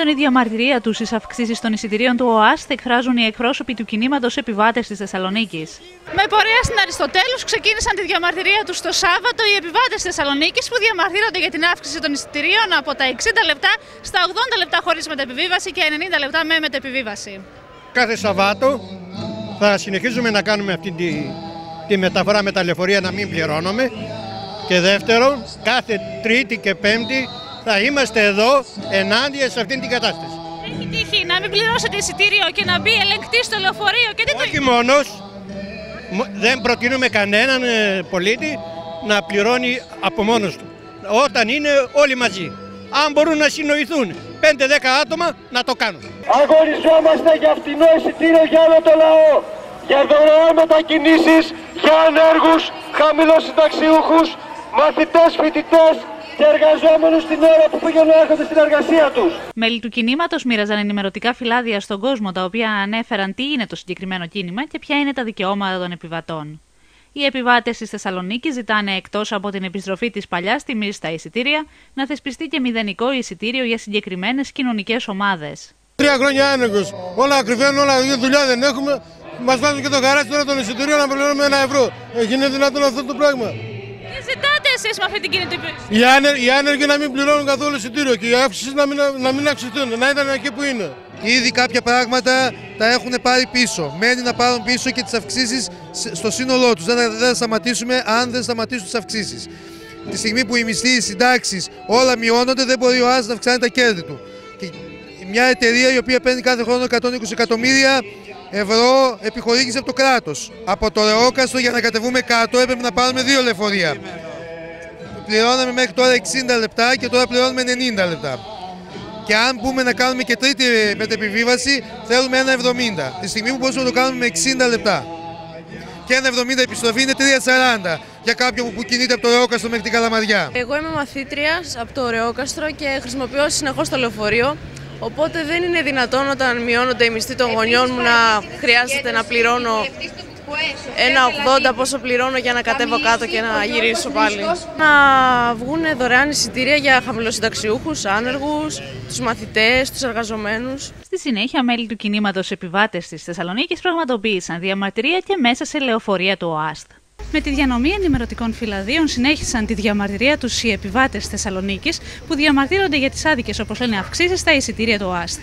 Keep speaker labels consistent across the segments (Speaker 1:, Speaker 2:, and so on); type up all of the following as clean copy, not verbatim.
Speaker 1: έντονη διαμαρτυρία τους στις αυξήσεις των εισιτηρίων του ΟΑΣΤ εκφράζουν οι εκπρόσωποι του κινήματος Επιβάτες της Θεσσαλονίκης.
Speaker 2: Με πορεία στην Αριστοτέλους ξεκίνησαν τη διαμαρτυρία τους το Σάββατο οι επιβάτες της Θεσσαλονίκης που διαμαρτύρονται για την αύξηση των εισιτηρίων από τα 60 λεπτά στα 80 λεπτά χωρίς μετεπιβίβαση και 90 λεπτά με μετεπιβίβαση.
Speaker 3: Κάθε Σαββάτο θα συνεχίζουμε να κάνουμε αυτή τη μεταφορά με τα λεωφορεία, να μην πληρώνουμε. Και δεύτερον, κάθε Τρίτη και Πέμπτη θα είμαστε εδώ ενάντια σε αυτήν την κατάσταση.
Speaker 2: Έχει τύχει να μην πληρώσετε εισιτήριο και να μπει ελεγκτής στο λεωφορείο και τι το...
Speaker 3: Όχι μόνος, δεν προτείνουμε κανέναν πολίτη να πληρώνει από μόνος του. Όταν είναι όλοι μαζί. Αν μπορούν να συνοηθούν 5-10 άτομα, να το κάνουν.
Speaker 4: Αγωνιζόμαστε για φτηνό εισιτήριο για όλο το λαό. Για δωρεάν μετακινήσεις, για ανέργους, χαμηλοσυνταξιούχους, μαθητές, φοιτητές και εργαζόμενους την ώρα που πηγαίνουν έρχονται στην εργασία τους.
Speaker 1: Μέλη του κινήματος μοίραζαν ενημερωτικά φυλάδια στον κόσμο, τα οποία ανέφεραν τι είναι το συγκεκριμένο κίνημα και ποια είναι τα δικαιώματα των επιβατών. Οι επιβάτες της Θεσσαλονίκης ζητάνε, εκτός από την επιστροφή της παλιάς τιμής στα εισιτήρια, να θεσπιστεί και μηδενικό εισιτήριο για συγκεκριμένες κοινωνικές ομάδες.
Speaker 5: 3 χρόνια άνεργος, όλα ακριβένουν, όλα δουλειά δεν έχουμε. Μας βάζουν και το καράτσι τώρα των εισιτήριων να πληρώνουμε 1 ευρώ. Είναι δυνατόν αυτό το πράγμα?
Speaker 2: Τι ζητάτε εσείς με αυτή την κινητοποίηση?
Speaker 5: Οι άνεργοι να μην πληρώνουν καθόλου εισιτήριο και οι αύξησεις να μην αυξηθούν, να ήταν εκεί που είναι.
Speaker 6: Ήδη κάποια πράγματα τα έχουν πάρει πίσω. Μένει να πάρουν πίσω και τις αυξήσεις στο σύνολό τους. Δεν θα σταματήσουμε αν δεν σταματήσουν τις αυξήσεις. Τη στιγμή που οι μισθοί, οι συντάξεις, όλα μειώνονται, δεν μπορεί ο ΑΣ να αυξάνει τα κέρδη του. Και μια εταιρεία η οποία παίρνει κάθε χρόνο 120 εκατομμύρια ευρώ επιχορήγηση από το κράτος. Από το Ρεόκαστρο για να κατεβούμε κάτω έπρεπε να πάρουμε 2 λεωφορεία. Πληρώναμε μέχρι τώρα 60 λεπτά και τώρα πληρώνουμε 90 λεπτά. Και αν πούμε να κάνουμε και τρίτη μετεπιβίβαση, θέλουμε 1,70. Τη στιγμή που μπορούμε να το κάνουμε με 60 λεπτά. Και 1,70 επιστροφή είναι 3,40 για κάποιον που κινείται από το Ρεόκαστρο μέχρι την Καλαμαριά.
Speaker 7: Εγώ είμαι μαθήτρια από το Ρεόκαστρο και χρησιμοποιώ συνεχώς το λεωφορείο. Οπότε δεν είναι δυνατόν όταν μειώνονται οι μισθοί των γονιών μου να χρειάζεται να πληρώνω 1,80 πόσο πληρώνω για να κατέβω κάτω και να γυρίσω πάλι. Να βγουν δωρεάν εισιτήρια για χαμηλοσυνταξιούχους, άνεργους, τους μαθητές, τους εργαζομένους.
Speaker 1: Στη συνέχεια, μέλη του κινήματος Επιβάτες της Θεσσαλονίκης πραγματοποίησαν διαμαρτυρία και μέσα σε λεωφορεία του ΟΑΣΤ. Με τη διανομή ενημερωτικών φυλαδίων συνέχισαν τη διαμαρτυρία τους οι επιβάτες της Θεσσαλονίκης που διαμαρτύρονται για τις άδικες, όπως λένε, αυξήσεις στα εισιτήρια του ΟΑΣΤ.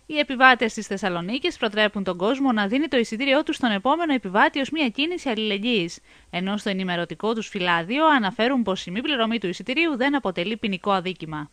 Speaker 1: Οι επιβάτες της Θεσσαλονίκης προτρέπουν τον κόσμο να δίνει το εισιτήριό του στον επόμενο επιβάτη ως μια κίνηση αλληλεγγύης, ενώ στο ενημερωτικό τους φυλάδιο αναφέρουν πως η μη πληρωμή του εισιτηρίου δεν αποτελεί ποινικό αδίκημα.